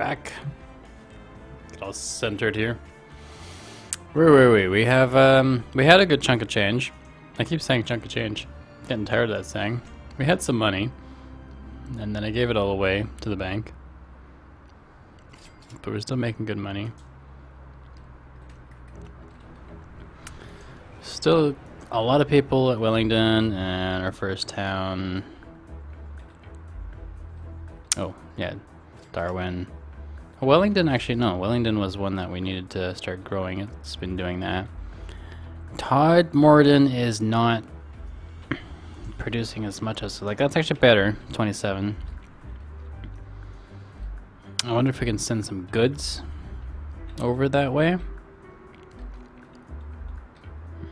back. Get all centered here. Where were we? We have we had a good chunk of change. I keep saying chunk of change. Getting tired of that saying. We had some money, and then I gave it all away to the bank. But we're still making good money. Still a lot of people at Wellington and our first town. Oh, yeah, Darwin. Wellington, actually, no. Wellington was one that we needed to start growing. It's been doing that. Todd Morden is not producing as much as, like, that's actually better. 27. I wonder if we can send some goods over that way.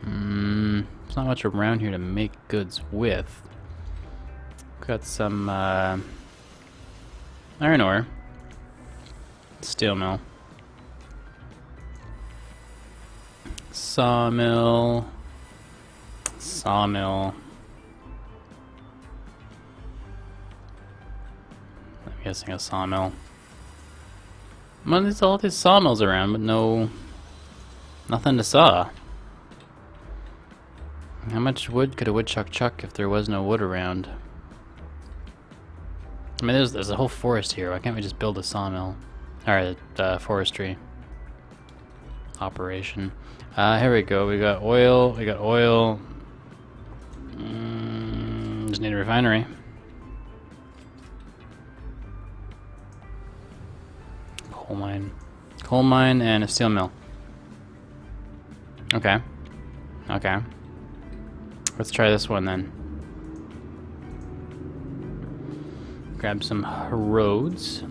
There's not much around here to make goods with. Got some iron ore. Steel mill. Sawmill. Sawmill. I'm guessing a sawmill. Well, there's all these sawmills around, but nothing to saw. How much wood could a woodchuck chuck if there was no wood around? I mean, there's a whole forest here. Why can't we just build a sawmill? Or forestry operation. Here we go. We got oil. We got oil. Just need a refinery. Coal mine. Coal mine and a steel mill. Okay. Okay. Let's try this one then. Grab some roads.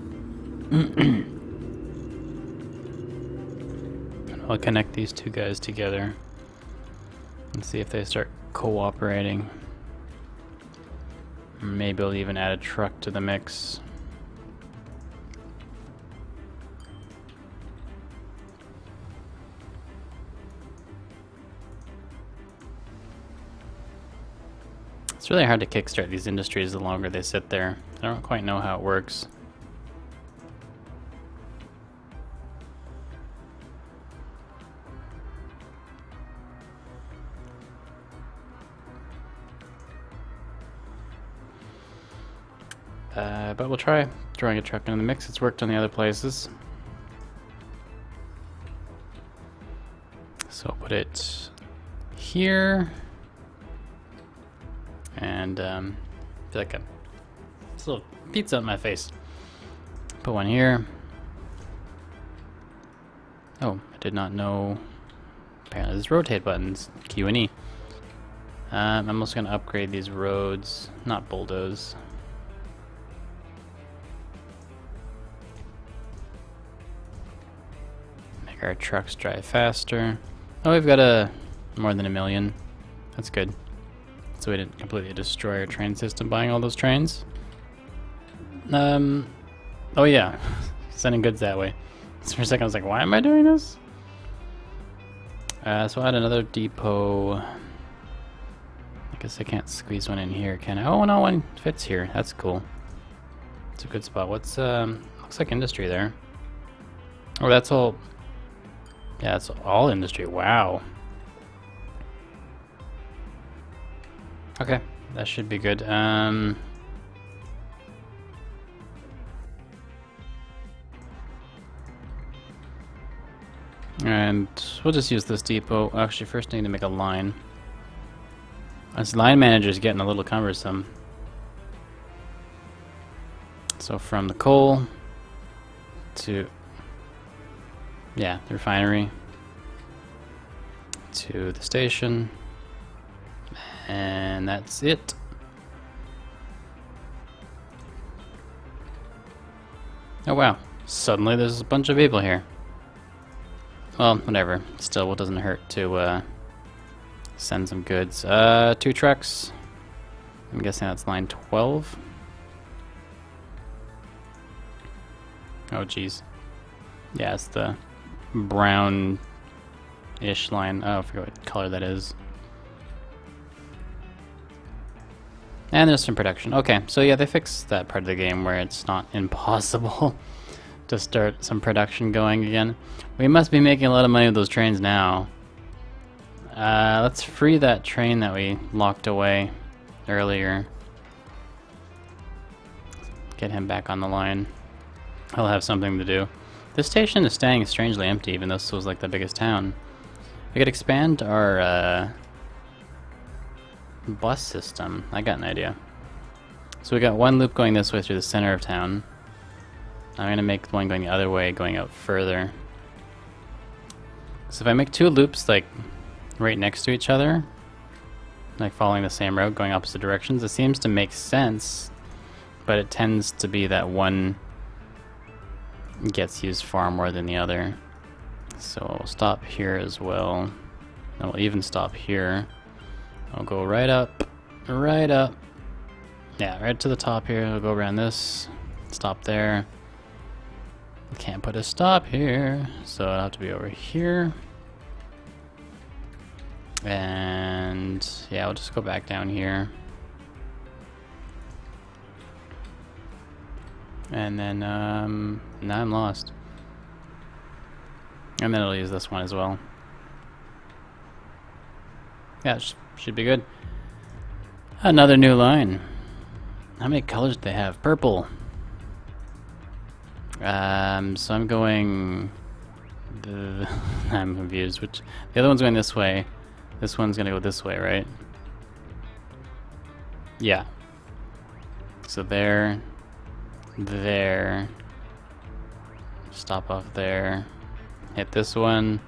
I'll connect these two guys together and see if they start cooperating. Maybe I'll even add a truck to the mix. It's really hard to kickstart these industries the longer they sit there. I don't quite know how it works. But we'll try throwing a truck into the mix. It's worked on the other places. So I'll put it here. And I feel like it's a little pizza on my face. Put one here. Oh, I did not know. Apparently there's rotate buttons. Q and E. I'm also going to upgrade these roads. Not bulldoze. Make our trucks drive faster. Oh, we've got more than 1 million. That's good. So we didn't completely destroy our train system buying all those trains. Oh yeah, sending goods that way. So for a second I was like, why am I doing this? So I'll add another depot. I guess I can't squeeze one in here, can I? Oh no, one fits here. That's cool. It's a good spot. What's, looks like industry there. Oh, that's all, yeah, it's all industry. Wow. Okay, that should be good. And we'll just use this depot. Actually, first I need to make a line. This line manager is getting a little cumbersome. So from the coal to, yeah, the refinery to the station. And that's it. Oh wow, suddenly there's a bunch of people here. Well, whatever. Still, it doesn't hurt to send some goods. 2 trucks. I'm guessing that's line 12. Oh geez. Yeah, it's the brown-ish line. Oh, I forget what color that is. And there's some production. Okay, so yeah, they fixed that part of the game where it's not impossible to start some production going again. We must be making a lot of money with those trains now. Let's free that train that we locked away earlier. Get him back on the line. He'll have something to do. This station is staying strangely empty, even though this was like the biggest town. We could expand our bus system. I got an idea. So we got one loop going this way through the center of town. I'm gonna make one going the other way, going out further. So if I make two loops like right next to each other, like following the same route, going opposite directions, it seems to make sense, but it tends to be that one gets used far more than the other. So we'll stop here as well. And we'll even stop here. I'll go right up, right up. Yeah, right to the top here. We'll go around this, stop there. Can't put a stop here, so it'll have to be over here. And yeah, we'll just go back down here. And then, now I'm lost. And then it'll use this one as well. Yeah, should be good. Another new line. How many colors do they have? Purple. So I'm going... I'm confused. Which the other one's going this way. This one's gonna go this way, right? Yeah. So there. There. Stop off there. Hit this one.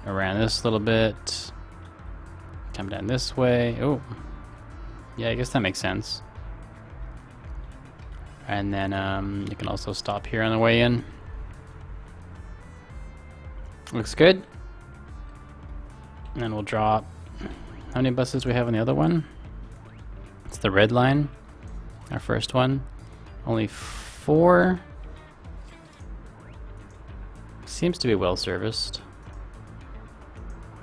Around this little bit. Come down this way. Oh. Yeah, I guess that makes sense. And then you can also stop here on the way in. Looks good. And then we'll drop. How many buses do we have on the other one? It's the red line, our first one. Only 4. Seems to be well serviced.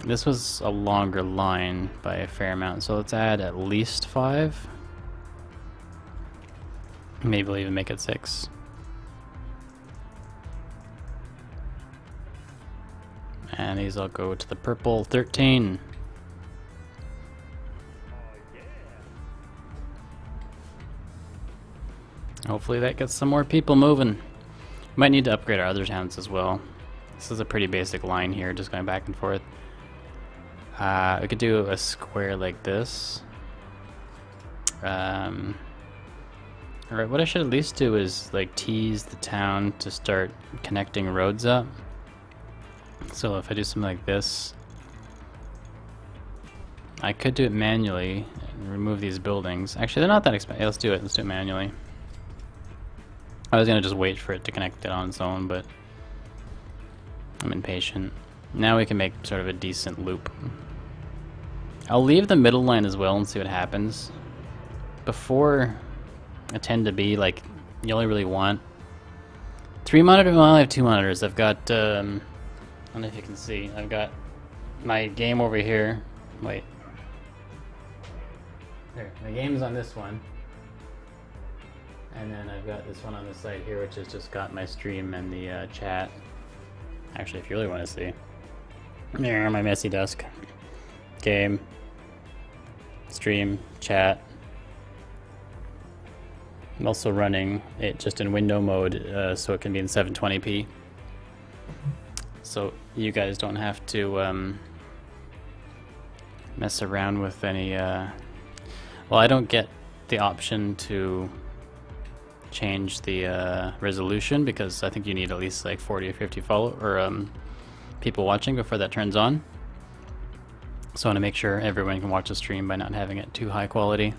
This was a longer line by a fair amount, so let's add at least 5. Maybe we'll even make it 6. And these all go to the purple 13. Hopefully that gets some more people moving. Might need to upgrade our other towns as well. This is a pretty basic line here, just going back and forth. We could do a square like this. Alright, what I should at least do is like tease the town to start connecting roads up. So if I do something like this, I could do it manually and remove these buildings. Actually, they're not that expensive. Yeah, let's do it. Let's do it manually. I was gonna just wait for it to connect it on its own, but I'm impatient. Now we can make sort of a decent loop. I'll leave the middle line as well and see what happens. Before I tend to be like, you only really want 3 monitors. Well, I have 2 monitors. I've got, I don't know if you can see, I've got my game over here. Wait. There, my game's on this one. And then I've got this one on the side here, which has just got my stream and the chat. Actually, if you really want to see. There, my messy desk. Game. Stream. Chat. I'm also running it just in window mode, so it can be in 720p. So you guys don't have to mess around with any... Well, I don't get the option to change the resolution because I think you need at least like 40 or 50 people watching before that turns on. So I want to make sure everyone can watch the stream by not having it too high quality.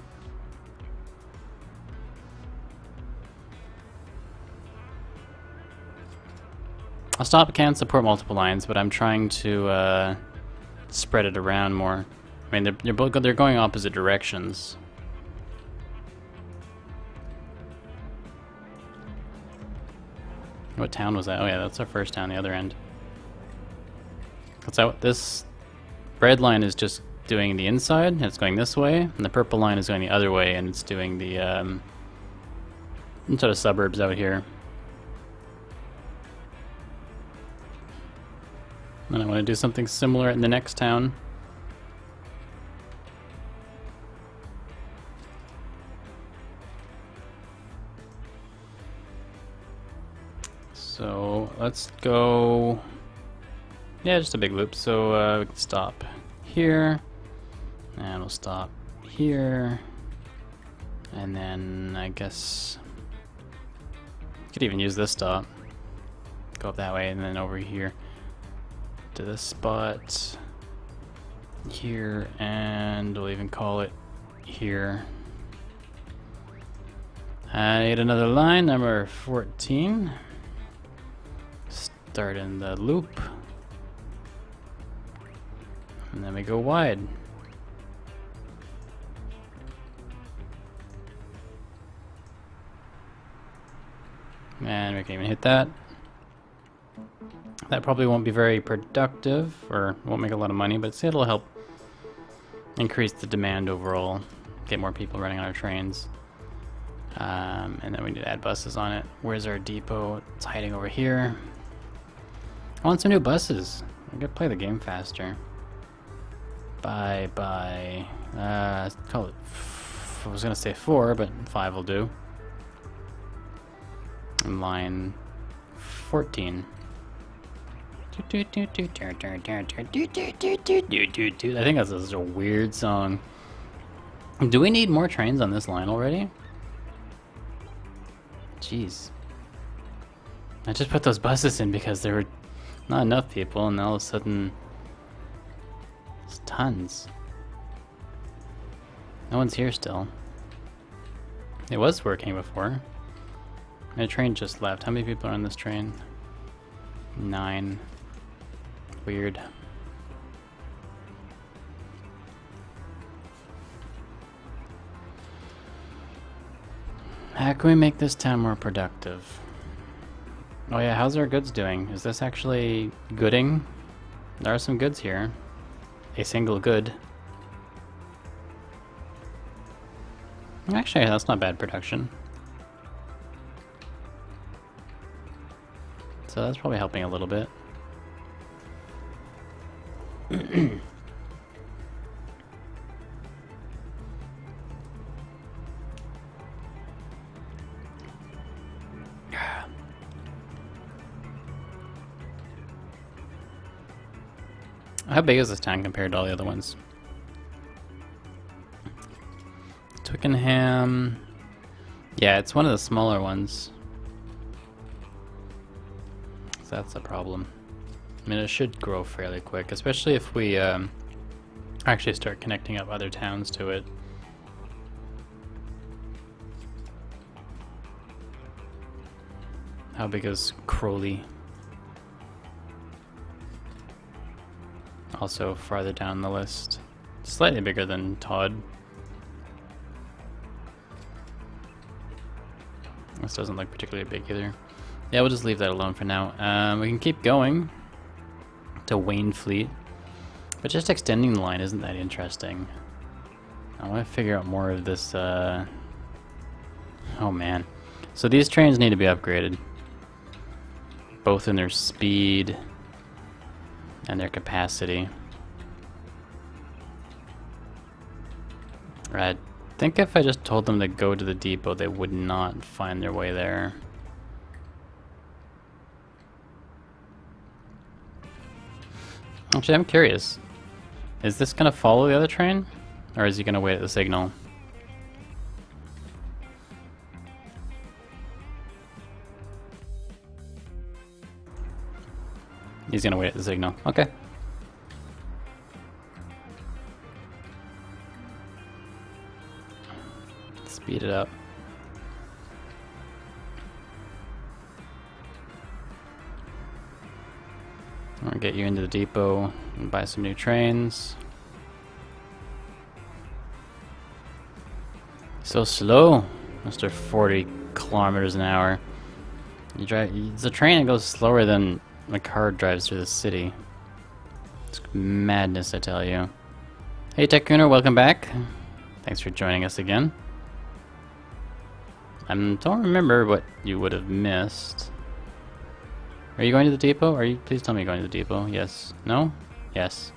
I'll stop can't support multiple lines, but I'm trying to spread it around more. I mean, they're going opposite directions. What town was that? Oh yeah, that's our first town, the other end. So this red line is just doing the inside, and it's going this way, and the purple line is going the other way, and it's doing the sort of suburbs out here. And I want to do something similar in the next town. So let's go. Yeah, just a big loop. So we can stop here, and we'll stop here, and then I guess could even use this stop. Go up that way, and then over here to this spot here, and we'll even call it here. I need another line, number 14. Start in the loop, and then we go wide. And we can even hit that. That probably won't be very productive, or won't make a lot of money, but it'll help increase the demand overall, get more people running on our trains. And then we need to add buses on it. Where's our depot? It's hiding over here. I want some new buses. I gotta play the game faster. Bye. Call it. I was gonna say 4, but 5 will do. And line 14. I think that's just a weird song. Do we need more trains on this line already? Jeez. I just put those buses in because there were not enough people, and all of a sudden there's tons. No one's here still. It was working before. My train just left. How many people are on this train? 9. Weird. How can we make this town more productive? Oh yeah, how's our goods doing? Is this actually gooding? There are some goods here. A single good. Actually, that's not bad production. So that's probably helping a little bit. How big is this town compared to all the other ones? Twickenham. Yeah, it's one of the smaller ones. So that's a problem. I mean, it should grow fairly quick, especially if we actually start connecting up other towns to it. How big is Crowley? Also farther down the list. Slightly bigger than Todd. This doesn't look particularly big either. Yeah, we'll just leave that alone for now. We can keep going to Wainfleet, but just extending the line isn't that interesting. I want to figure out more of this. Oh man. So these trains need to be upgraded, both in their speed and their capacity. I think if I just told them to go to the depot, they would not find their way there. Actually, I'm curious. Is this gonna follow the other train? Or is he gonna wait at the signal? He's gonna wait at the signal. Okay. Speed it up. I'll get you into the depot and buy some new trains. So slow, Mr. 40 kilometers an hour. You drive. It's a train that goes slower than a car drives through the city. It's madness, I tell you. Hey, Techcooner, welcome back. Thanks for joining us again. I don't remember what you would have missed. Are you going to the depot? Are you? Please tell me you're going to the depot. Yes. No? Yes.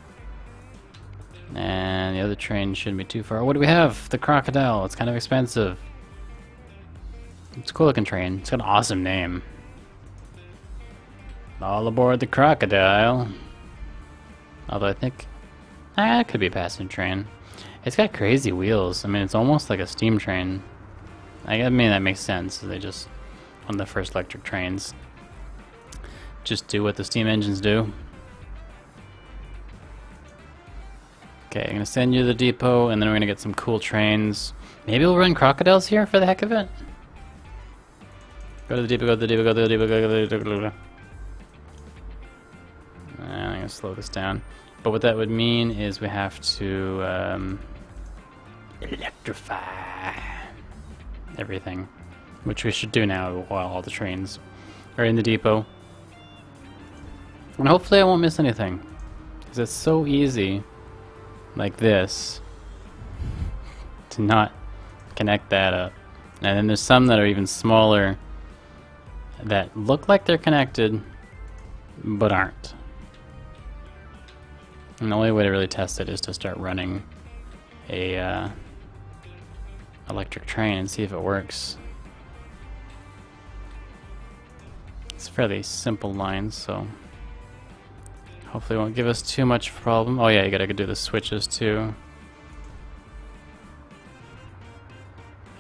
And the other train shouldn't be too far. What do we have? The Crocodile. It's kind of expensive. It's a cool looking train. It's got an awesome name. All aboard the Crocodile. Although I think... it could be a passenger train. It's got crazy wheels. I mean, it's almost like a steam train. I mean, that makes sense. They just... One of the first electric trains. Just do what the steam engines do. Okay, I'm gonna send you to the depot, and then we're gonna get some cool trains. Maybe we'll run crocodiles here for the heck of it? Go to the depot, go to the depot, go to the depot, go to the depot, go to the depot. I'm gonna slow this down. But what that would mean is we have to electrify everything. Which we should do now while all the trains are in the depot. And hopefully I won't miss anything. Because it's so easy, like this, to not connect that up. And then there's some that are even smaller that look like they're connected, but aren't. And the only way to really test it is to start running a electric train and see if it works. It's fairly simple lines, so hopefully it won't give us too much problem. Oh yeah, you gotta do the switches too.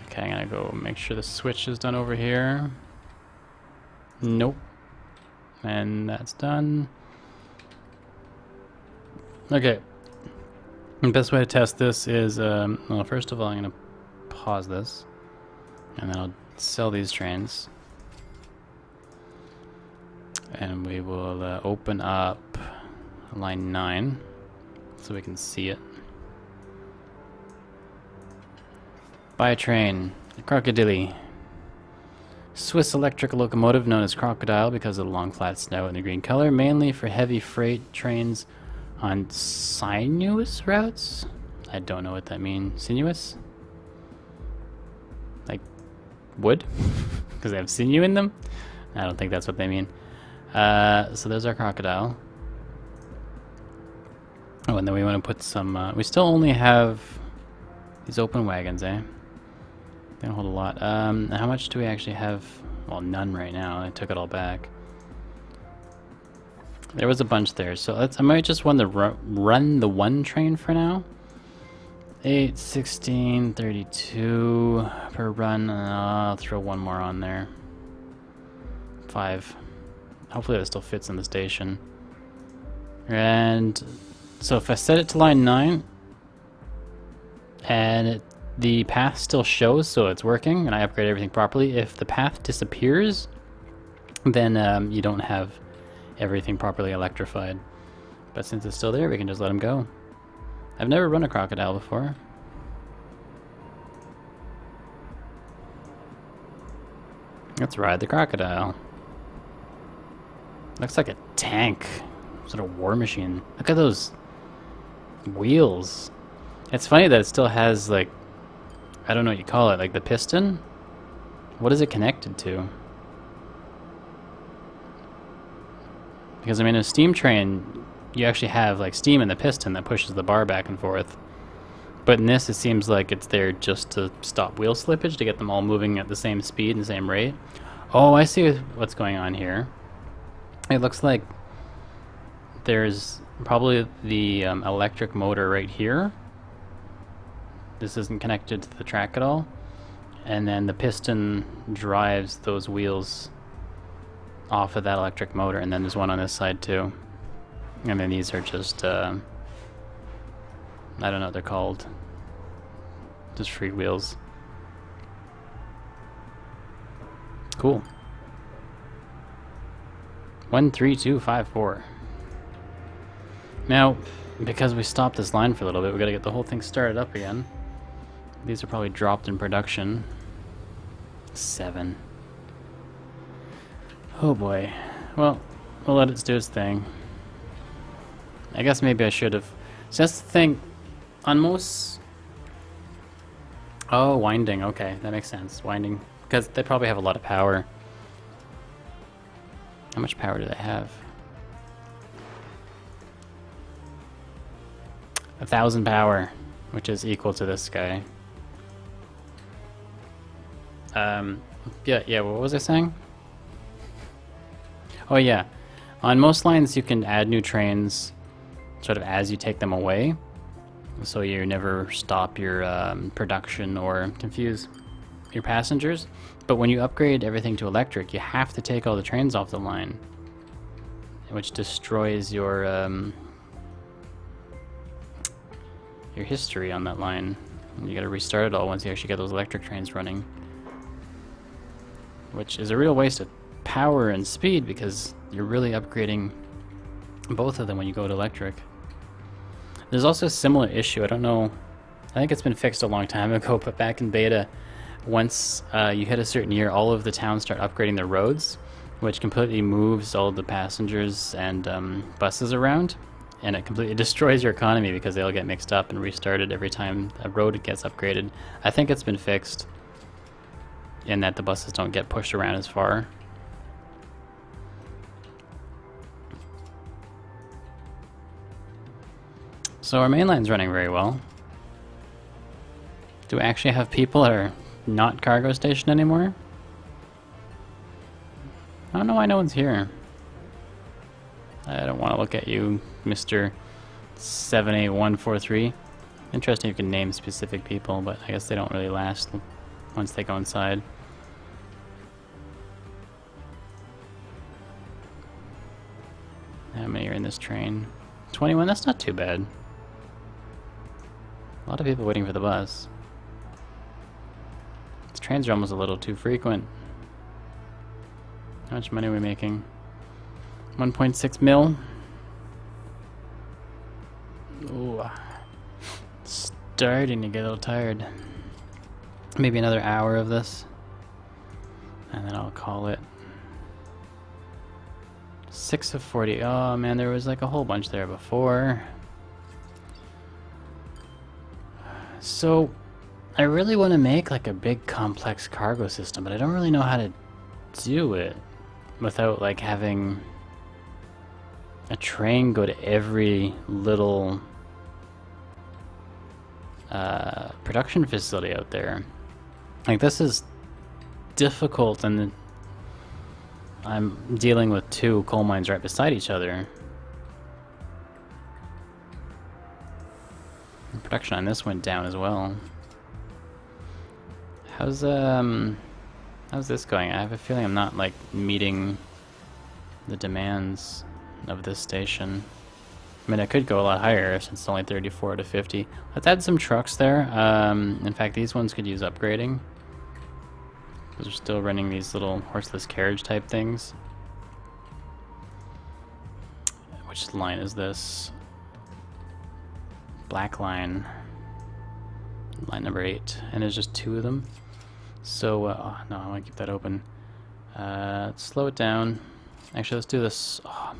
Okay, I'm gonna go make sure the switch is done over here. Nope. And that's done. Okay. The best way to test this is, well, first of all, I'm gonna pause this, and then I'll sell these trains. And we will open up line 9 so we can see it. Buy a train, a Crocodile. Swiss electric locomotive known as Crocodile because of the long flat snout and the green color, mainly for heavy freight trains on sinuous routes? I don't know what that means. Sinuous? Like wood? Because they have sinew in them? I don't think that's what they mean. So there's our Crocodile. Oh, and then we want to put some, we still only have these open wagons, eh? They don't hold a lot. How much do we actually have? Well, none right now. I took it all back. There was a bunch there, so I might just run the one train for now. 8, 16, 32 per run. I'll throw one more on there. 5. Hopefully that still fits in the station. And so if I set it to line 9 and the path still shows, so it's working, and I upgrade everything properly. If the path disappears, then you don't have everything properly electrified. But since it's still there, we can just let them go. I've never run a Crocodile before. Let's ride the Crocodile. Looks like a tank. Sort of war machine. Look at those wheels. It's funny that it still has, like, I don't know what you call it, like the piston? What is it connected to? Because, I mean, a steam train, you actually have, like, steam in the piston that pushes the bar back and forth. But in this, it seems like it's there just to stop wheel slippage, to get them all moving at the same speed and the same rate. Oh, I see what's going on here. It looks like there's probably the electric motor right here. This isn't connected to the track at all. And then the piston drives those wheels off of that electric motor, and then there's one on this side too. And then these are just, I don't know what they're called. Just free wheels. Cool. 13254. Now, because we stopped this line for a little bit, we gotta get the whole thing started up again. These are probably dropped in production. 7. Oh boy. Well, we'll let it do its thing. I guess maybe I should have. So that's the thing. On most... Oh, winding. Okay, that makes sense. Winding. Because they probably have a lot of power. How much power do they have? 1,000 power, which is equal to this guy. Yeah, what was I saying? Oh yeah, on most lines you can add new trains sort of as you take them away, so you never stop your production or confuse your passengers. But when you upgrade everything to electric, you have to take all the trains off the line, which destroys your history on that line. You gotta restart it all once you actually get those electric trains running, which is a real waste of power and speed because you're really upgrading both of them when you go to electric. There's also a similar issue, I don't know, I think it's been fixed a long time ago, but back in beta, once you hit a certain year, all of the towns start upgrading their roads, which completely moves all the passengers and buses around, and it completely destroys your economy because they all get mixed up and restarted every time a road gets upgraded. I think it's been fixed in that the buses don't get pushed around as far. So our main line's running very well. Do we actually have people that are not cargo station anymore? I don't know why no one's here. I don't want to look at you, Mr. 78143. Interesting you can name specific people, but I guess they don't really last once they go inside. How many are in this train? 21, that's not too bad. A lot of people waiting for the bus. These trains are almost a little too frequent. How much money are we making? 1.6 mil. Ooh, starting to get a little tired. Maybe another hour of this, and then I'll call it. 6 of 40. Oh man, there was like a whole bunch there before. So, I really want to make like a big complex cargo system, but I don't really know how to do it without like having a train go to every little production facility out there. Like, this is difficult, and I'm dealing with 2 coal mines right beside each other. And production on this went down as well. How's this going? I have a feeling I'm not like meeting the demands of this station. I mean, I could go a lot higher since it's only 34 to 50. Let's add some trucks there. In fact, these ones could use upgrading, because we're still running these little horseless carriage type things. Which line is this? Black line. Line number 8. And there's just 2 of them. So, oh, no, I want to keep that open. Let's slow it down. Actually, let's do this. Oh,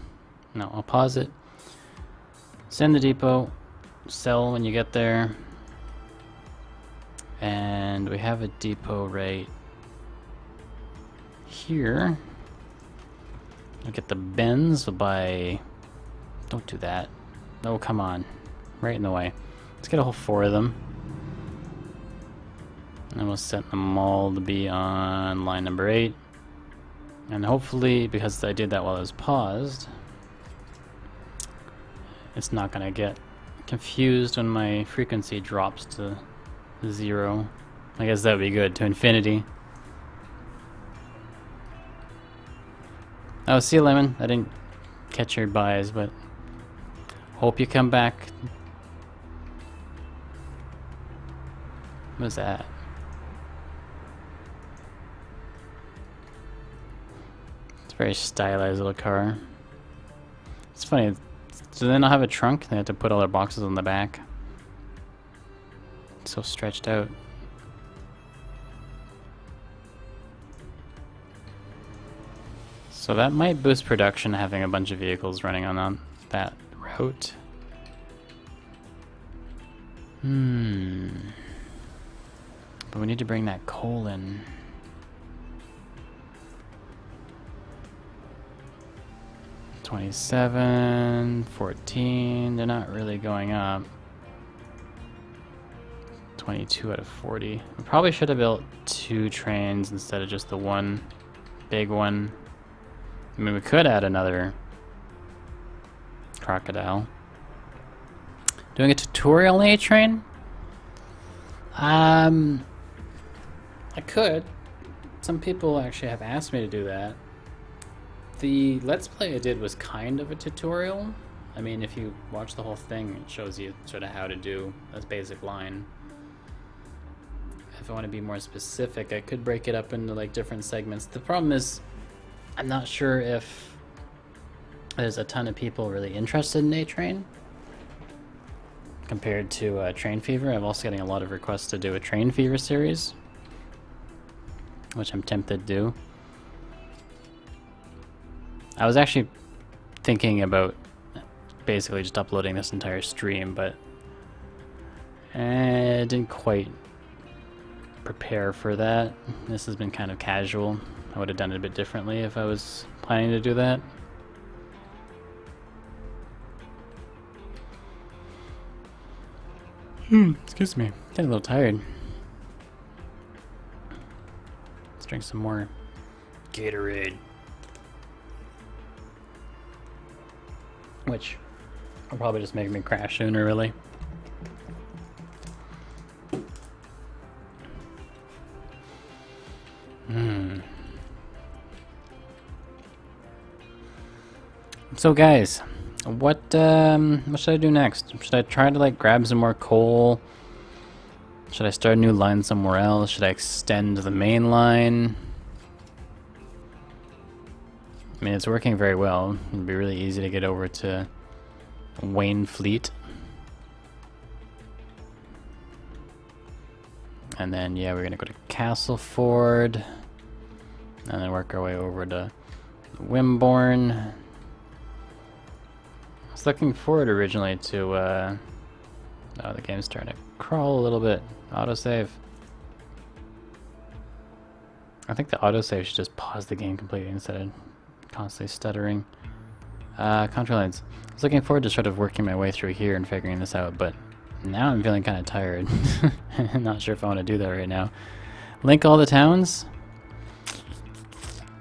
no, I'll pause it. Send the depot. Sell when you get there. And we have a depot right here. Look at the bins by... Don't do that. Oh, come on. Right in the way. Let's get a whole 4 of them. And we'll set them all to be on line number 8. And hopefully, because I did that while I was paused, it's not going to get confused when my frequency drops to 0. I guess that would be good, to infinity. Oh, see you, Lemon. I didn't catch your buys, but hope you come back. What was that? It's a very stylized little car. It's funny. So then I'll have a trunk. They have to put all their boxes on the back. It's so stretched out. So that might boost production, having a bunch of vehicles running on that route. But we need to bring that coal in. 27, 14, they're not really going up. 22 out of 40. We probably should have built 2 trains instead of just the one big one. I mean, we could add another crocodile. Doing a tutorial on A train? I could. Some people actually have asked me to do that. The Let's Play I did was kind of a tutorial. I mean, if you watch the whole thing, it shows you sort of how to do a basic line. If I want to be more specific, I could break it up into like different segments. The problem is, I'm not sure if there's a ton of people really interested in A-Train compared to Train Fever. I'm also getting a lot of requests to do a Train Fever series, which I'm tempted to do. I was actually thinking about basically just uploading this entire stream, but I didn't quite prepare for that. This has been kind of casual. I would have done it a bit differently if I was planning to do that. Excuse me. Getting a little tired. Let's drink some more Gatorade. Which will probably just make me crash sooner, really. So guys, what should I do next? Should I try to like grab some more coal? Should I start a new line somewhere else? Should I extend the main line? I mean, it's working very well. It'd be really easy to get over to Wainfleet. And then, yeah, we're gonna go to Castleford. And then work our way over to Wimborne. I was looking forward originally to, oh, the game's starting to crawl a little bit. Autosave. I think the autosave should just pause the game completely instead of constantly stuttering. Control lines. I was looking forward to sort of working my way through here and figuring this out, but now I'm feeling kind of tired. I'm not sure if I want to do that right now. Link all the towns?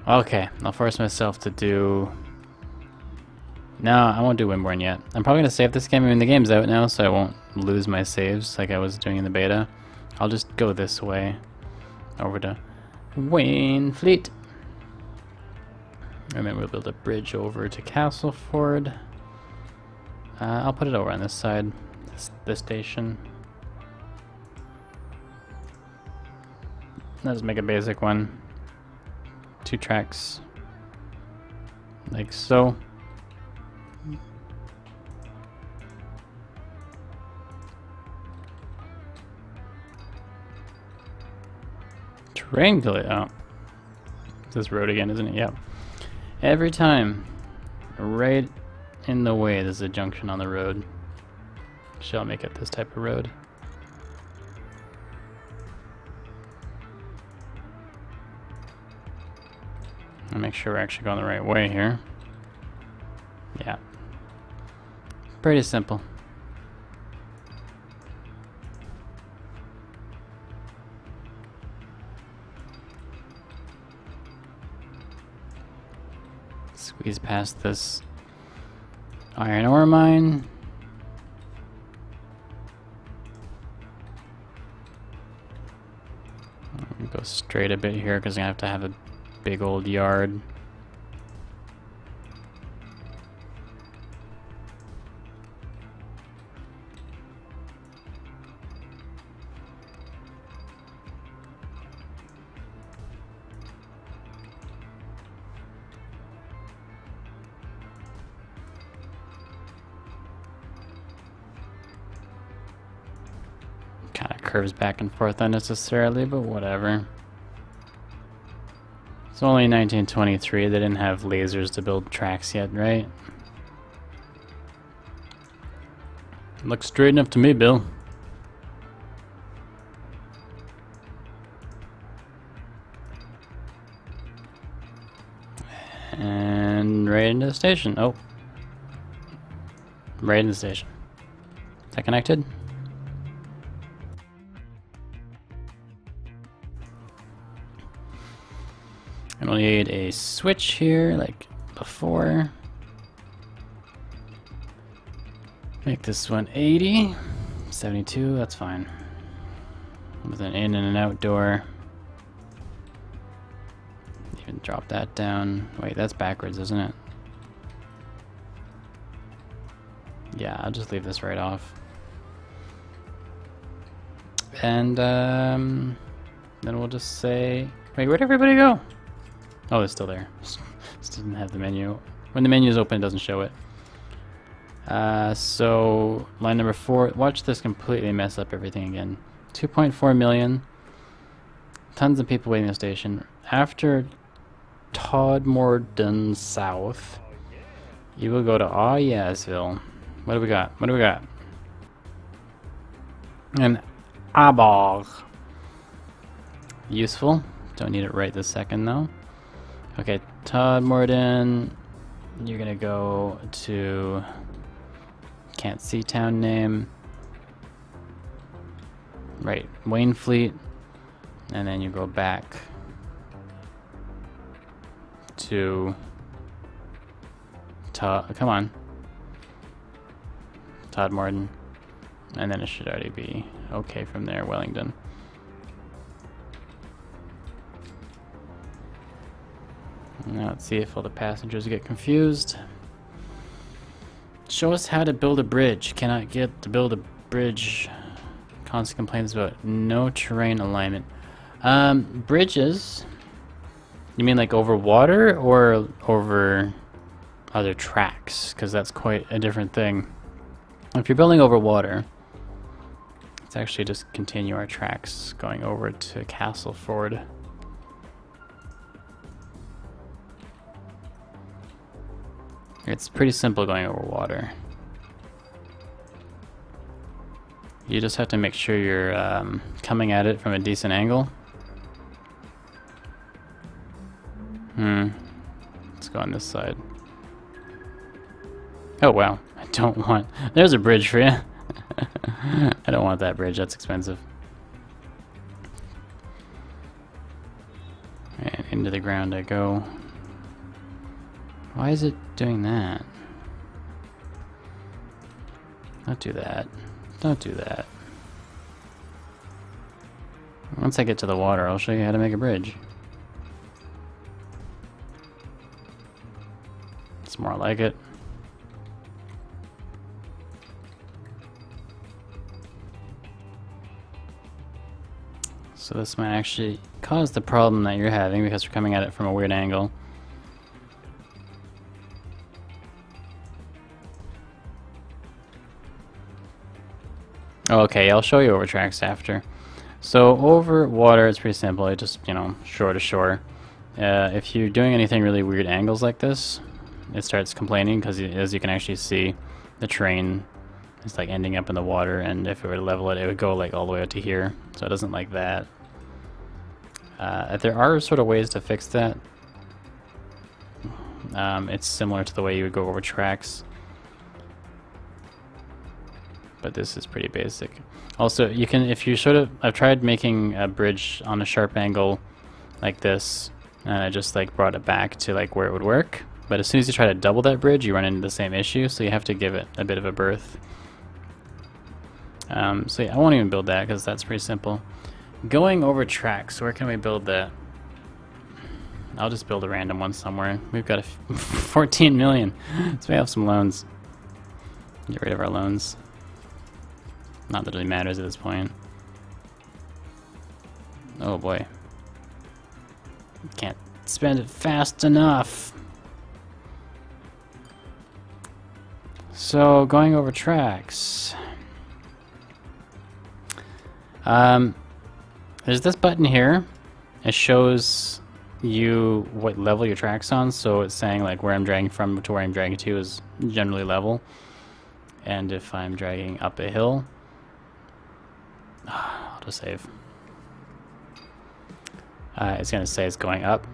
Okay, I'll force myself to do... No, I won't do Wimborne yet. I'm probably going to save this game. I mean, the game's out now, so I won't lose my saves like I was doing in the beta. I'll just go this way over to Wainfleet. And then we'll build a bridge over to Castleford. I'll put it over on this side, this station. Let's make a basic one. 2 tracks, like so. Triangulate. Oh, it's this road again, isn't it? Yep. Every time, right in the way, there's a junction on the road. Shall make it this type of road. I'll make sure we're actually going the right way here. Yeah. Pretty simple. Squeeze past this iron ore mine. Go straight a bit here because I have to have a big old yard. Kind of curves back and forth unnecessarily, but whatever. It's only 1923, they didn't have lasers to build tracks yet, right? Looks straight enough to me, Bill. And And right into the station. Oh. Right in the station. Is that connected? And we'll need a switch here, like before. Make this one 80. 72, that's fine. With an in and an out door. Even drop that down. Wait, that's backwards, isn't it? Yeah, I'll just leave this right off. And then we'll just say, wait, where'd everybody go? Oh, they're still there. Just didn't have the menu. When the menu is open, it doesn't show it. So line number 4. Watch this completely mess up everything again. 2.4 million. Tons of people waiting at the station. After Todmorden South, you will go to Yesville. What do we got? What do we got? An Abog. Useful. Don't need it right this second though. Okay, Todmorden. You're gonna go to, can't see town name. Right, Waynfleet. And then you go back to come on. Todmorden. And then it should already be okay from there, Wellington. Now let's see if all the passengers get confused. Show us how to build a bridge. Cannot get to build a bridge. Constant complaints about no terrain alignment. Bridges? You mean like over water or over other tracks? Because that's quite a different thing. If you're building over water, let's actually just continue our tracks going over to Castleford. It's pretty simple going over water. You just have to make sure you're coming at it from a decent angle. Let's go on this side. Oh wow, I don't want... There's a bridge for you. I don't want that bridge, that's expensive. And into the ground I go. Why is it doing that? Don't do that. Don't do that. Once I get to the water, I'll show you how to make a bridge. It's more like it. So this might actually cause the problem that you're having because we're coming at it from a weird angle. Okay, I'll show you over tracks after. So over water, it's pretty simple. It just, you know, shore to shore. If you're doing anything really weird angles like this, it starts complaining because as you can actually see, the train is like ending up in the water, and if it were to level it, it would go like all the way out to here. So it doesn't like that. There are sort of ways to fix that. It's similar to the way you would go over tracks. But this is pretty basic. Also, you can, if you sort of, I've tried making a bridge on a sharp angle like this, and I just like brought it back to like where it would work. But as soon as you try to double that bridge, you run into the same issue, so you have to give it a bit of a berth. So yeah, I won't even build that because that's pretty simple. Going over tracks, where can we build that? I'll just build a random one somewhere. We've got 14 million. Let's pay off some loans. Get rid of our loans. Not that it really matters at this point. Oh boy. Can't spend it fast enough. So, going over tracks. There's this button here. It shows you what level your track's on, so it's saying like where I'm dragging from to where I'm dragging to is generally level. And if I'm dragging up a hill, autosave. It's going to say it's going up,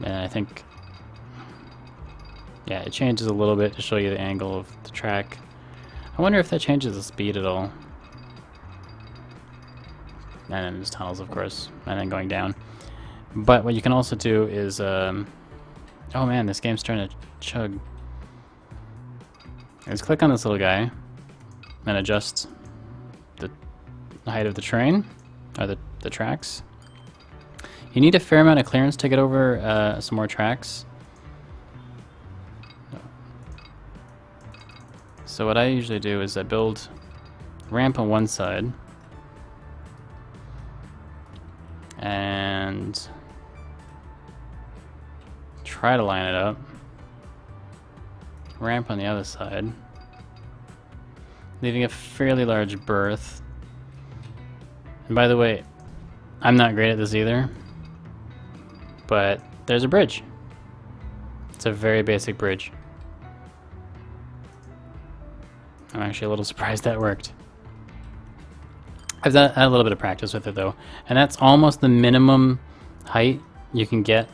and I think Yeah, it changes a little bit to show you the angle of the track. I wonder if that changes the speed at all. And then there's tunnels, of course, and then going down. But what you can also do is, oh man, this game's trying to chug. Is click on this little guy and adjust the height of the train, or the tracks. You need a fair amount of clearance to get over some more tracks. So what I usually do is I build ramp on one side and try to line it up. Ramp on the other side, leaving a fairly large berth. And by the way, I'm not great at this either, but there's a bridge. It's a very basic bridge. I'm actually a little surprised that worked. I've had a little bit of practice with it though, and that's almost the minimum height you can get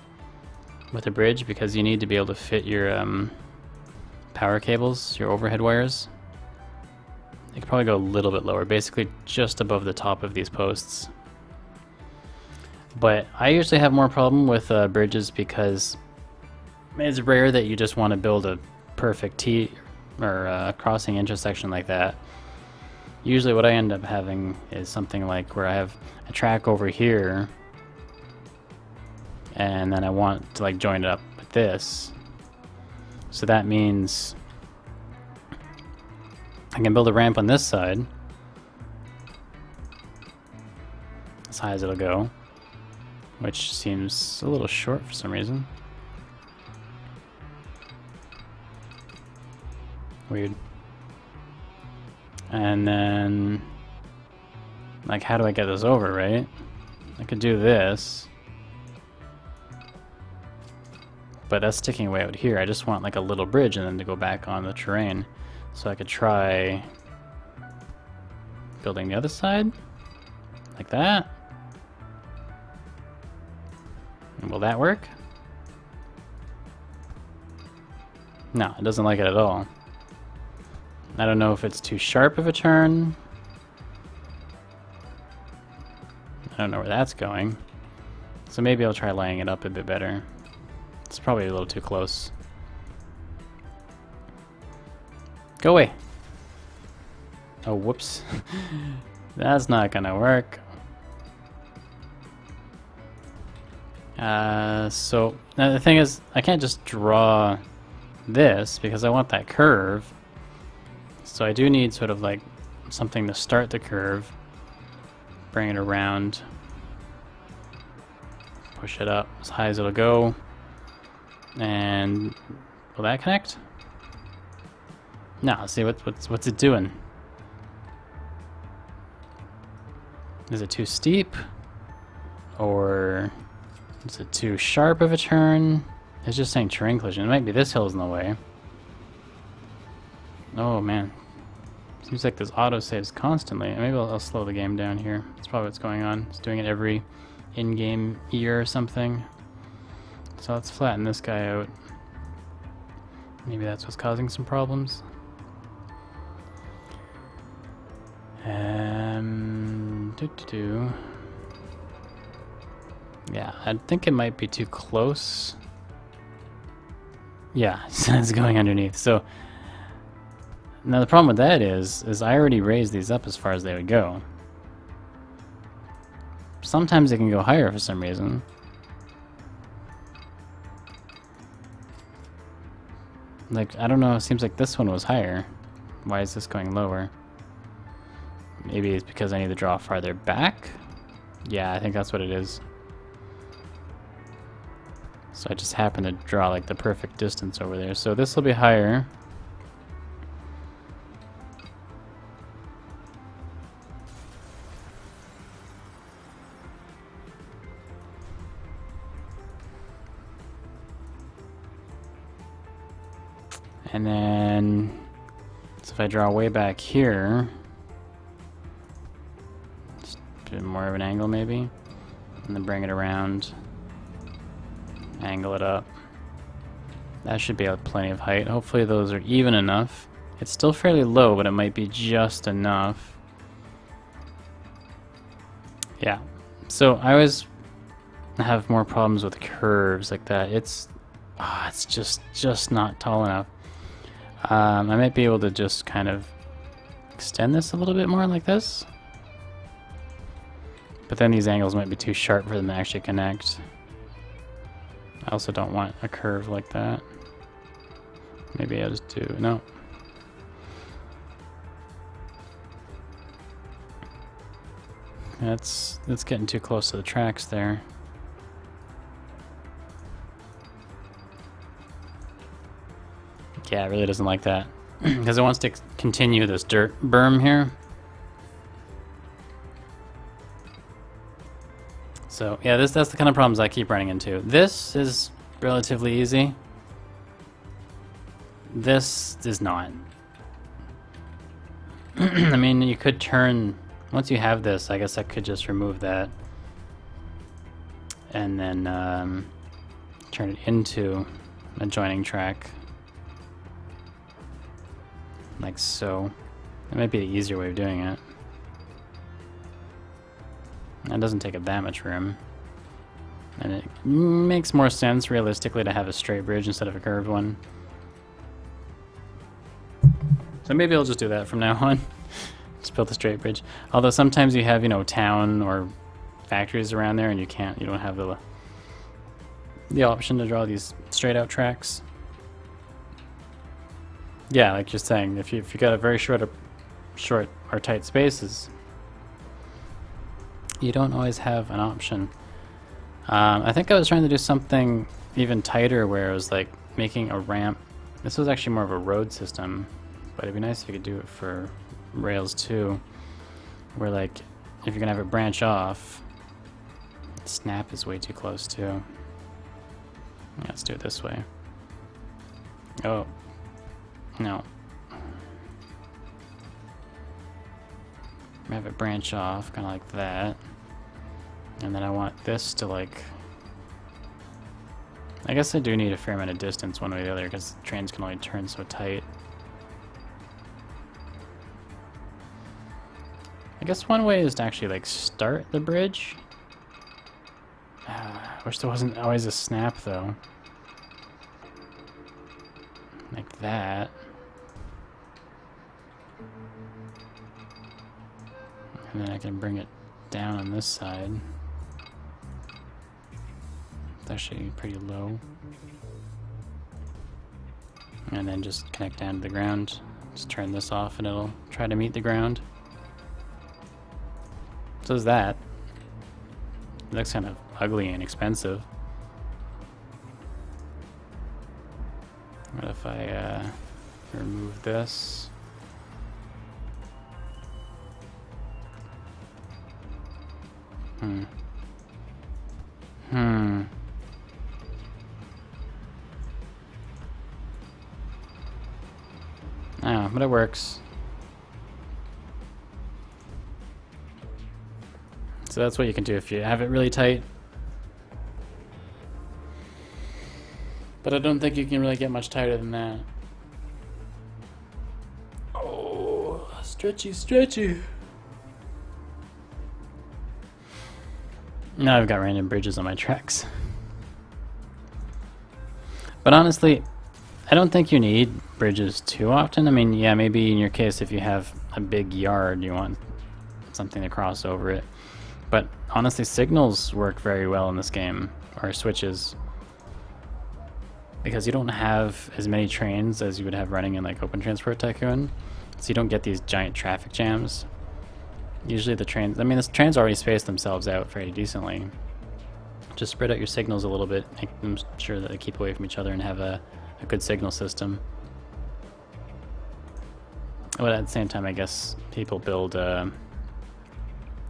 with a bridge, because you need to be able to fit your power cables, your overhead wires. You could probably go a little bit lower, basically just above the top of these posts. But I usually have more problem with bridges because it's rare that you just want to build a perfect T or crossing intersection like that. Usually what I end up having is something like where I have a track over here and then I want to like join it up with this. So that means I can build a ramp on this side, as high as it'll go, which seems a little short for some reason. Weird. And then, like, how do I get this over, right? I could do this, but that's sticking way out here. I just want like a little bridge and then to go back on the terrain. So I could try building the other side, like that. And will that work? No, it doesn't like it at all. I don't know if it's too sharp of a turn. I don't know where that's going. So maybe I'll try laying it up a bit better. It's probably a little too close. Go away. Oh, whoops. That's not gonna work. So now the thing is, I can't just draw this because I want that curve. So I do need sort of like something to start the curve, bring it around, push it up as high as it'll go, and will that connect? No, see what's it doing? Is it too steep? Or is it too sharp of a turn? It's just saying terrain collision. It might be this hill's in the way. Oh man. Seems like this auto saves constantly. Maybe I'll slow the game down here. That's probably what's going on. It's doing it every in-game year or something. So let's flatten this guy out. Maybe that's what's causing some problems. Yeah, I think it might be too close. Yeah, it's going underneath. So now the problem with that is I already raised these up as far as they would go. Sometimes they can go higher for some reason. Like, I don't know, it seems like this one was higher. Why is this going lower? Maybe it's because I need to draw farther back? Yeah, I think that's what it is. So I just happen to draw like the perfect distance over there. So this will be higher. And then, so if I draw way back here, just a bit more of an angle maybe, and then bring it around, angle it up, That should be plenty of height. Hopefully those are even enough. It's still fairly low, but it might be just enough. Yeah. So I always have more problems with curves like that. It's just not tall enough. I might be able to just kind of extend this a little bit more like this. But then these angles might be too sharp for them to actually connect. I also don't want a curve like that. Maybe I'll just do, no. That's getting too close to the tracks there. Yeah, it really doesn't like that. Because it wants to continue this dirt berm here. So yeah, that's the kind of problems I keep running into. This is relatively easy. This is not. I mean, you could turn, once you have this, I guess I could just remove that. And then turn it into a joining track. Like so. That might be the easier way of doing it. That doesn't take up that much room. And it makes more sense, realistically, to have a straight bridge instead of a curved one. So maybe I'll just do that from now on. Just build a straight bridge. Although sometimes you have, you know, town or factories around there and you don't have the option to draw these straight out tracks. Yeah, like you're saying, if you got a very short or tight spaces, you don't always have an option. I think I was trying to do something even tighter where it was like making a ramp. This was actually more of a road system, but it'd be nice if you could do it for rails too, where like if you're gonna have it branch off, snap is way too close too. Yeah, let's do it this way. Oh, no. Have it branch off, kind of like that. And then I want this to like... I guess I do need a fair amount of distance one way or the other because trains can only turn so tight. I guess one way is to actually like start the bridge. I wish there wasn't always a snap though. Like that. And then I can bring it down on this side. It's actually pretty low. And then just connect down to the ground. Just turn this off and it'll try to meet the ground. So is that. It looks kind of ugly and expensive. What if I remove this? Ah, but it works. So that's what you can do if you have it really tight. But I don't think you can really get much tighter than that. Oh, stretchy, stretchy. Now I've got random bridges on my tracks. But honestly, I don't think you need bridges too often. I mean, yeah, maybe in your case if you have a big yard, you want something to cross over it. But honestly, signals work very well in this game, or switches. Because you don't have as many trains as you would have running in like Open Transport Tycoon. So you don't get these giant traffic jams. Usually the trains, I mean, the trains already space themselves out fairly decently. Just spread out your signals a little bit, make them sure that they keep away from each other and have a good signal system. But at the same time, I guess people build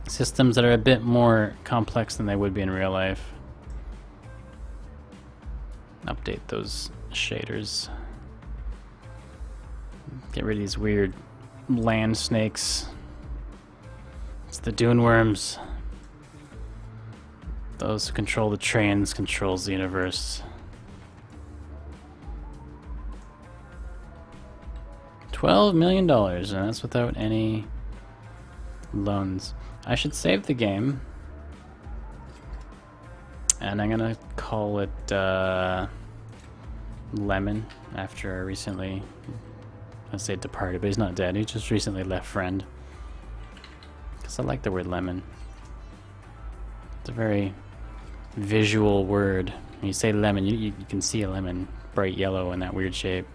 systems that are a bit more complex than they would be in real life. Update those shaders. Get rid of these weird land snakes. It's the dune worms. Those who control the trains controls the universe. $12 million, and that's without any loans. I should save the game. And I'm gonna call it Lemon after recently, let's say departed, but he's not dead. He just recently left friend. Because I like the word lemon. It's a very visual word. When you say lemon, you can see a lemon, bright yellow in that weird shape.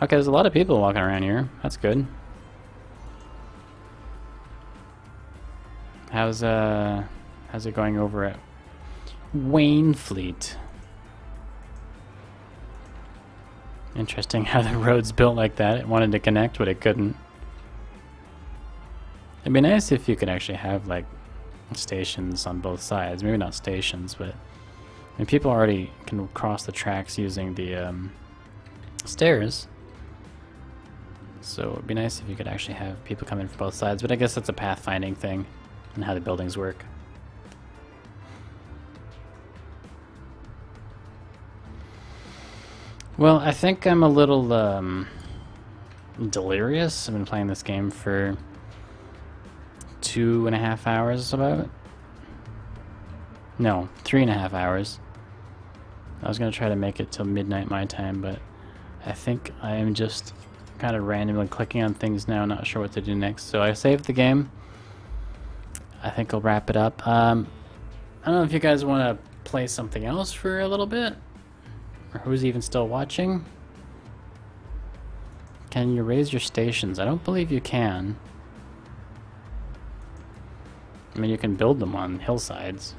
Okay, there's a lot of people walking around here. That's good. How's it going over at Wainfleet? Interesting how the road's built like that. It wanted to connect, but it couldn't. It'd be nice if you could actually have like stations on both sides. Maybe not stations, but I mean, people already can cross the tracks using the stairs. So it'd be nice if you could actually have people come in from both sides. But I guess that's a pathfinding thing and how the buildings work. Well, I think I'm a little delirious. I've been playing this game for 2.5 hours about. No, 3.5 hours. I was gonna try to make it till midnight my time, but I think I am just kind of randomly clicking on things now, not sure what to do next. So I saved the game. I think I'll wrap it up. I don't know if you guys want to play something else for a little bit, or who's even still watching. Can you raise your stations? I don't believe you can. I mean, you can build them on hillsides,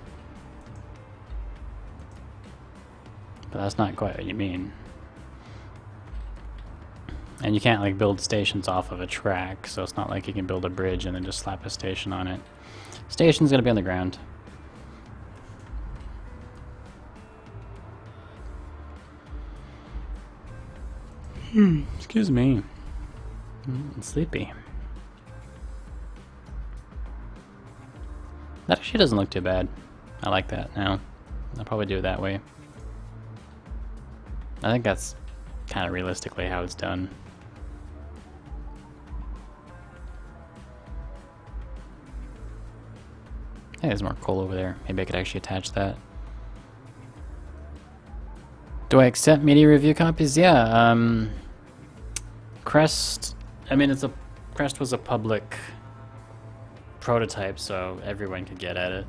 but that's not quite what you mean. And you can't like build stations off of a track, so it's not like you can build a bridge and then just slap a station on it. Station's gonna be on the ground. Excuse me. I'm sleepy. That actually doesn't look too bad. I like that now. I'll probably do it that way. I think that's kind of realistically how it's done. Hey, there's more coal over there. Maybe I could actually attach that. Do I accept media review copies? Yeah, Crest, I mean, Crest was a public prototype, so everyone could get at it.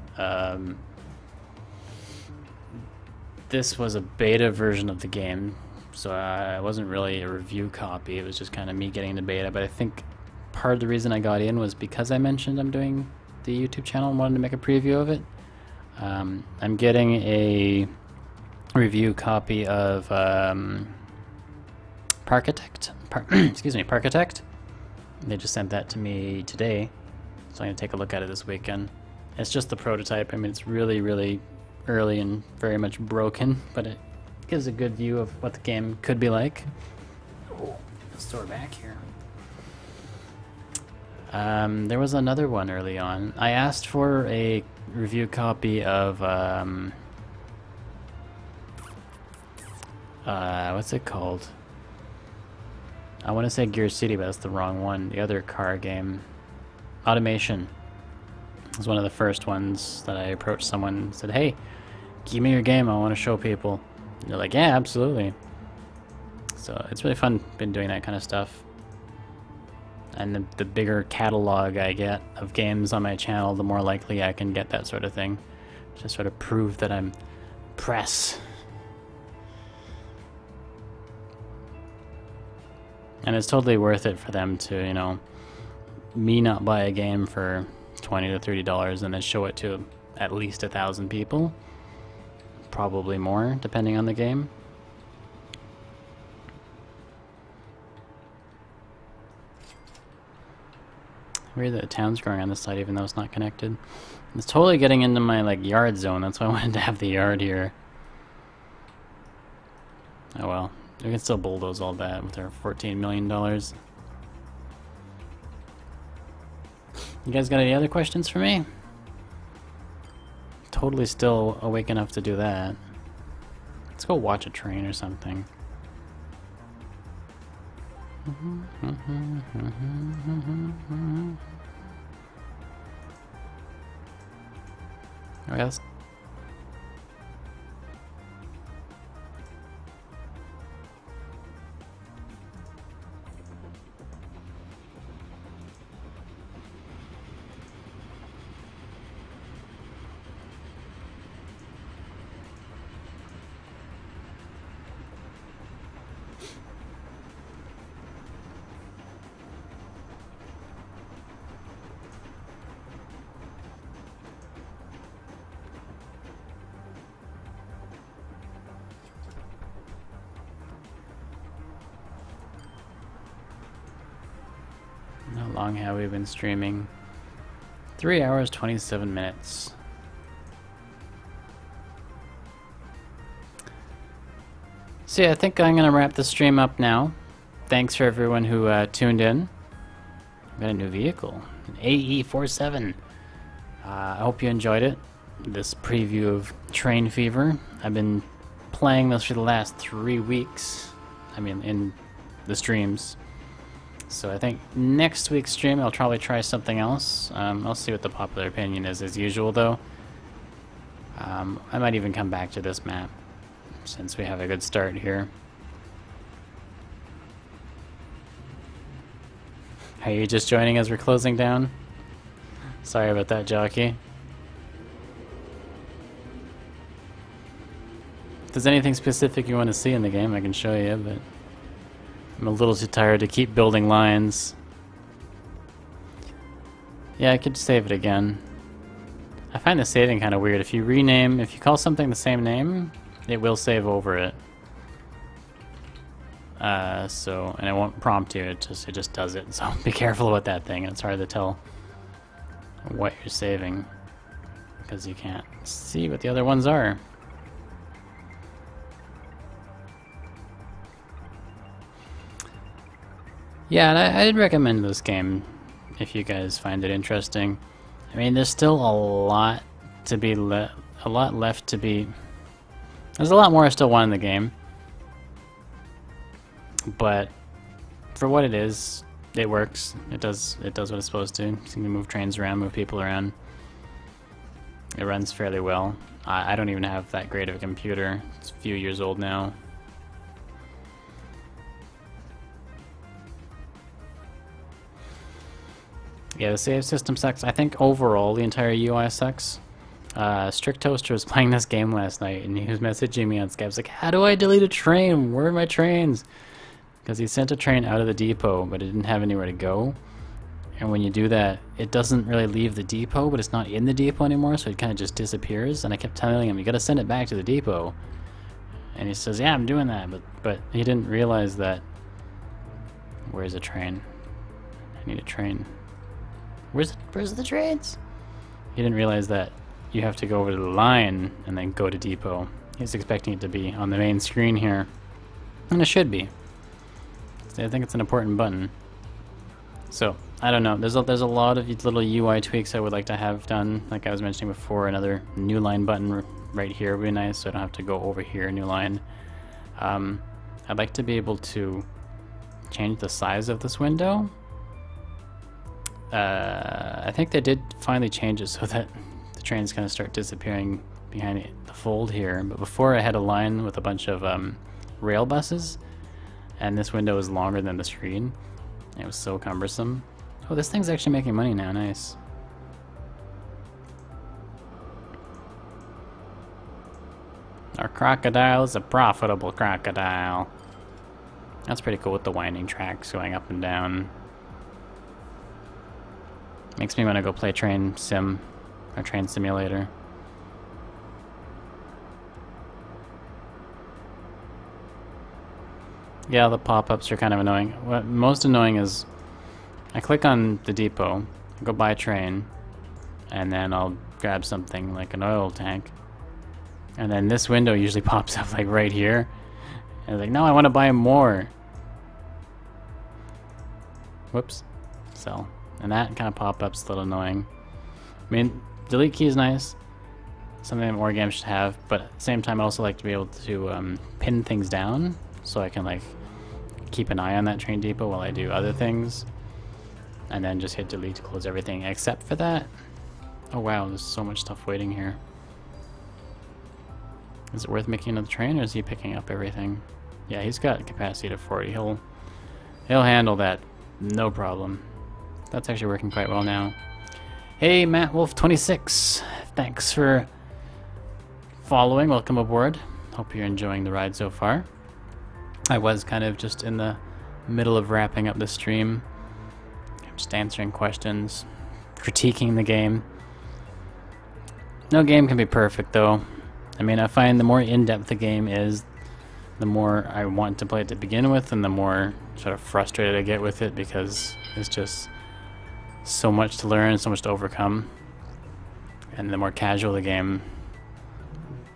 This was a beta version of the game, so it wasn't really a review copy. It was just kind of me getting the beta, but I think part of the reason I got in was because I mentioned I'm doing the YouTube channel and wanted to make a preview of it. I'm getting a review copy of Parkitect. Excuse me, Parkitect. They just sent that to me today, so I'm gonna take a look at it this weekend. It's just the prototype. I mean, it's really, really early and very much broken, but it gives a good view of what the game could be like. Oh, let's throw it back here. There was another one early on. I asked for a review copy of what's it called? I want to say Gear City, but that's the wrong one. The other car game. Automation. It was one of the first ones that I approached someone and said, hey, give me your game, I want to show people. And they're like, yeah, absolutely. So it's really fun, been doing that kind of stuff. And the bigger catalog I get of games on my channel, the more likely I can get that sort of thing. To sort of prove that I'm press. And it's totally worth it for them to, you know, me not buy a game for $20 to $30 and then show it to at least 1,000 people. Probably more, depending on the game. Weird that the town's growing on this side even though it's not connected. It's totally getting into my like yard zone, that's why I wanted to have the yard here. Oh well. We can still bulldoze all that with our $14 million. You guys got any other questions for me? Totally still awake enough to do that. Let's go watch a train or something. Oh, yes. How long have we been streaming? 3 hours, 27 minutes. So yeah, I think I'm going to wrap the stream up now. Thanks for everyone who tuned in. I've got a new vehicle, an AE47. I hope you enjoyed it. This preview of Train Fever. I've been playing this for the last 3 weeks. I mean, in the streams. So I think next week's stream I'll probably try something else. I'll see what the popular opinion is as usual though. I might even come back to this map since we have a good start here. Are you just joining as we're closing down? Sorry about that, jockey. If there's anything specific you want to see in the game, I can show you, but I'm a little too tired to keep building lines. Yeah, I could save it again. I find the saving kind of weird. If you call something the same name, it will save over it. And it won't prompt you, it just does it. So be careful with that thing. It's hard to tell what you're saving because you can't see what the other ones are. Yeah, and I did recommend this game if you guys find it interesting. I mean, there's still a lot to be left to be. There's a lot more I still want in the game, but for what it is, it works. It does what it's supposed to. You can move trains around, move people around. It runs fairly well. I don't even have that great of a computer. It's a few years old now. Yeah, the save system sucks. I think overall the entire UI sucks. Strict Toaster was playing this game last night and he was messaging me on Skype. He's like, how do I delete a train? Where are my trains? Because he sent a train out of the depot, but it didn't have anywhere to go. And when you do that, it doesn't really leave the depot, but it's not in the depot anymore, so it kind of just disappears. And I kept telling him, you gotta send it back to the depot. And he says, yeah, I'm doing that, but he didn't realize that. Where's a train? I need a train. Where's the trains? He didn't realize that you have to go over to the line and then go to depot. He's expecting it to be on the main screen here. And it should be. I think it's an important button. So, I don't know. There's a lot of little UI tweaks I would like to have done. Like I was mentioning before, another new line button right here would be nice, so I don't have to go over here, new line. I'd like to be able to change the size of this window. I think they did finally change it so that the trains kind of start disappearing behind the fold here. But before I had a line with a bunch of rail buses, and this window is longer than the screen. It was so cumbersome. Oh, this thing's actually making money now, nice. Our crocodile is a profitable crocodile. That's pretty cool with the winding tracks going up and down. Makes me want to go play train sim, or train simulator. Yeah, the pop-ups are kind of annoying. What most annoying is I click on the depot, go buy a train, and then I'll grab something like an oil tank. And then this window usually pops up like right here. And it's like, no, I want to buy more. Whoops. Sell. And that kind of pop-up's a little annoying. I mean, delete key is nice. Something that more games should have, but at the same time I also like to be able to pin things down so I can like keep an eye on that train depot while I do other things. And then just hit delete to close everything except for that. Oh wow, there's so much stuff waiting here. Is it worth making another train, or is he picking up everything? Yeah, he's got capacity to 40. He'll handle that, no problem. That's actually working quite well now. Hey, Matt Wolf 26. Thanks for following. Welcome aboard. Hope you're enjoying the ride so far. I was kind of just in the middle of wrapping up the stream. I'm just answering questions, critiquing the game. No game can be perfect, though. I mean, I find the more in-depth the game is, the more I want to play it to begin with, and the more sort of frustrated I get with it, because it's just so much to learn, so much to overcome. And the more casual the game,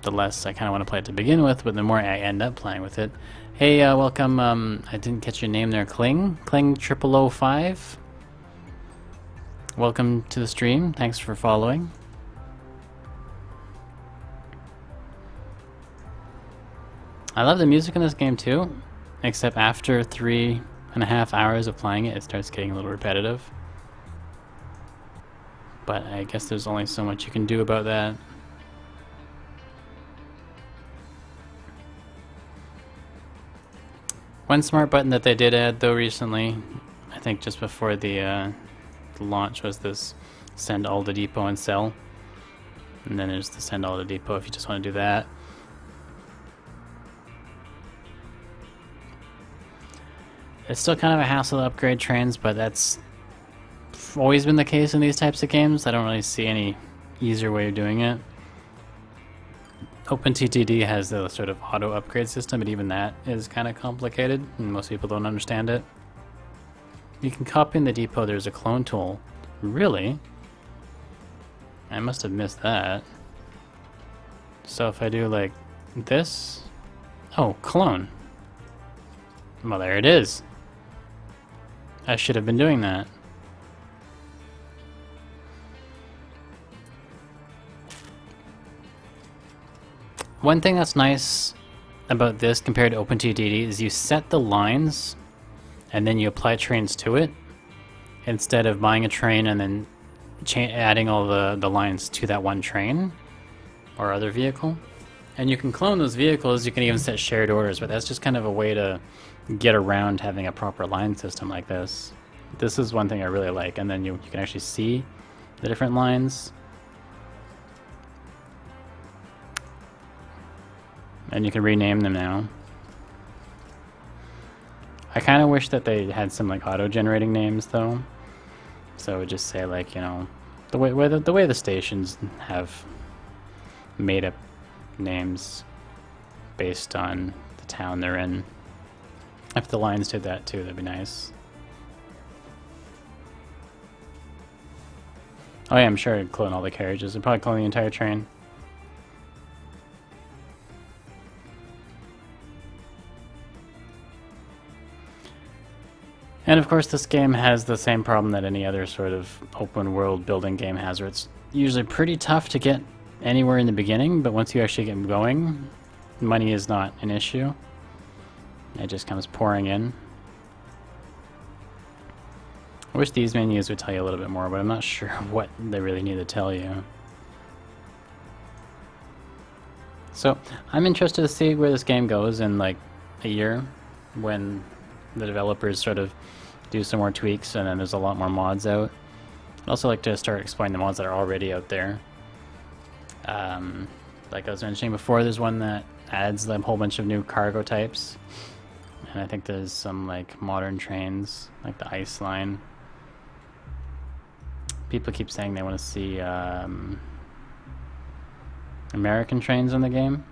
the less I kind of want to play it to begin with, but the more I end up playing with it. Hey, welcome, I didn't catch your name there, Kling 0005. Welcome to the stream, thanks for following. I love the music in this game too, except after 3.5 hours of playing it, it starts getting a little repetitive. But I guess there's only so much you can do about that. One smart button that they did add though recently, I think just before the launch, was this send all to depot and sell. And then there's the send all to depot if you just want to do that. It's still kind of a hassle to upgrade trains, but that's always been the case in these types of games. I don't really see any easier way of doing it. OpenTTD has the sort of auto upgrade system, but even that is kind of complicated, and most people don't understand it. You can copy in the depot, there's a clone tool. Really? I must have missed that. So if I do like this... Oh, clone. Well, there it is. I should have been doing that. One thing that's nice about this compared to OpenTTD is you set the lines and then you apply trains to it instead of buying a train and then adding all the lines to that one train or other vehicle. And you can clone those vehicles, you can even set shared orders, but that's just kind of a way to get around having a proper line system like this. This is one thing I really like, and then you can actually see the different lines. And you can rename them now. I kind of wish that they had some like auto-generating names though. So it would just say like, you know, the way the stations have made up names based on the town they're in. If the lines did that too, that'd be nice. Oh yeah, I'm sure it'd clone all the carriages. It'd probably clone the entire train. And of course this game has the same problem that any other sort of open world building game has, where it's usually pretty tough to get anywhere in the beginning, but once you actually get going, money is not an issue. It just comes pouring in. I wish these menus would tell you a little bit more, but I'm not sure what they really need to tell you. So I'm interested to see where this game goes in like a year, when the developers sort of do some more tweaks and then there's a lot more mods out. I'd also like to start exploring the mods that are already out there. Like I was mentioning before, there's one that adds a whole bunch of new cargo types. And I think there's some like modern trains, like the ice line. People keep saying they want to see American trains in the game.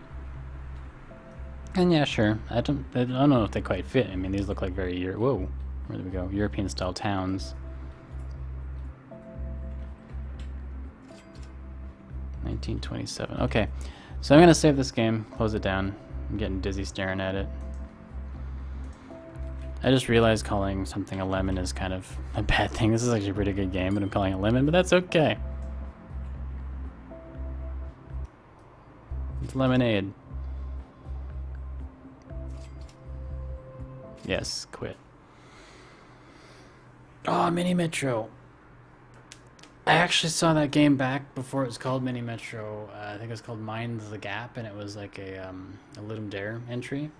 And yeah, sure. I don't know if they quite fit. I mean, these look like very whoa, where do we go? European style towns. 1927. Okay, so I'm gonna save this game, close it down. I'm getting dizzy staring at it. I just realized calling something a lemon is kind of a bad thing. This is actually a pretty good game, but I'm calling it lemon, but that's okay. It's lemonade. Yes, quit. Oh, Mini Metro. I actually saw that game back before it was called Mini Metro. I think it was called Mind the Gap, and it was like a Ludum Dare entry.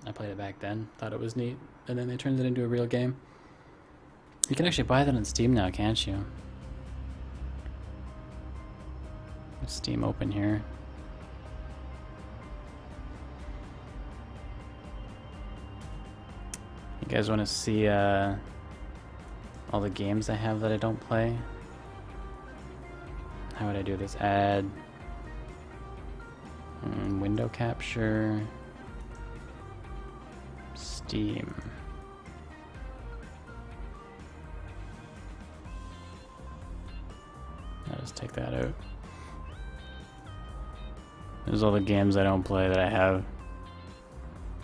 I played it back then, thought it was neat, and then they turned it into a real game. You can actually buy that on Steam now, can't you? Steam open here. You guys want to see all the games I have that I don't play? How would I do this? Add window capture, Steam. I'll just take that out. There's all the games I don't play that I have.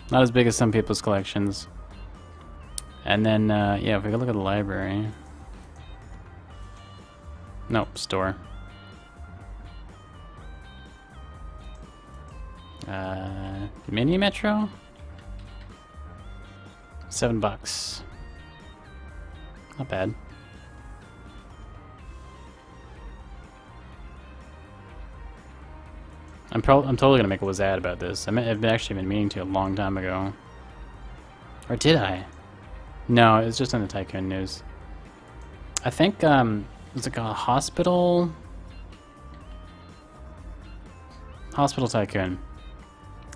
Not as big as some people's collections. And then, yeah, if we go look at the library. Nope, store. Mini Metro? $7. Not bad. I'm totally gonna make a Zhatt about this. I've actually been meaning to a long time ago. Or did I? No, it was just in the Tycoon news. I think it's like a hospital Tycoon.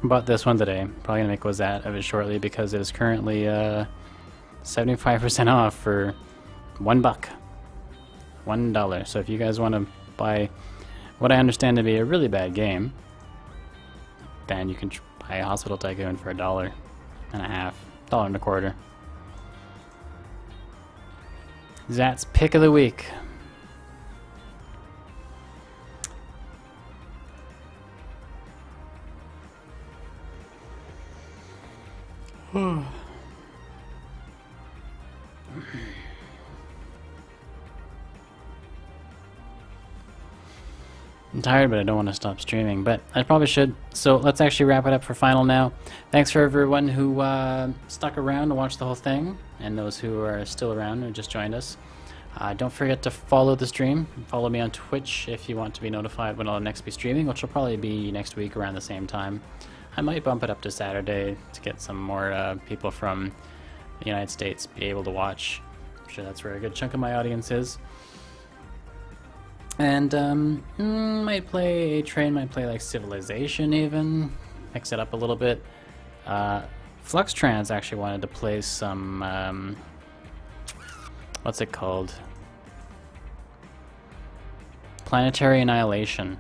Bought this one today. Probably gonna make a Zhatt of it shortly because it is currently 75% off for $1. $1. So if you guys want to buy what I understand to be a really bad game, then you can buy a Hospital Tycoon for $1.50, $1.25. Zhatt's pick of the week. I'm tired, but I don't want to stop streaming, but I probably should. So let's actually wrap it up for final now. Thanks for everyone who stuck around to watch the whole thing, and those who are still around who just joined us. Don't forget to follow the stream. Follow me on Twitch if you want to be notified when I'll next be streaming, which will probably be next week around the same time. I might bump it up to Saturday to get some more people from the United States be able to watch. I'm sure that's where a good chunk of my audience is. And might play a train, might play like Civilization even, mix it up a little bit. Fluxtrans actually wanted to play some, what's it called? Planetary Annihilation,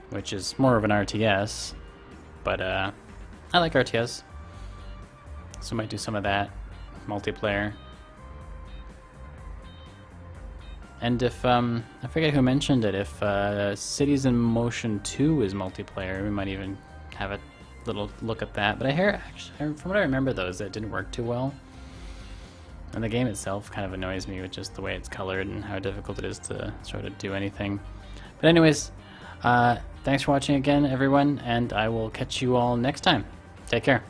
which is more of an RTS, but I like RTS, so might do some of that, multiplayer. And if, I forget who mentioned it, if Cities in Motion 2 is multiplayer, we might even have a little look at that. But I hear, actually, from what I remember though, is that it didn't work too well. And the game itself kind of annoys me with just the way it's colored and how difficult it is to sort of do anything. But anyways, thanks for watching again, everyone, and I will catch you all next time. Take care.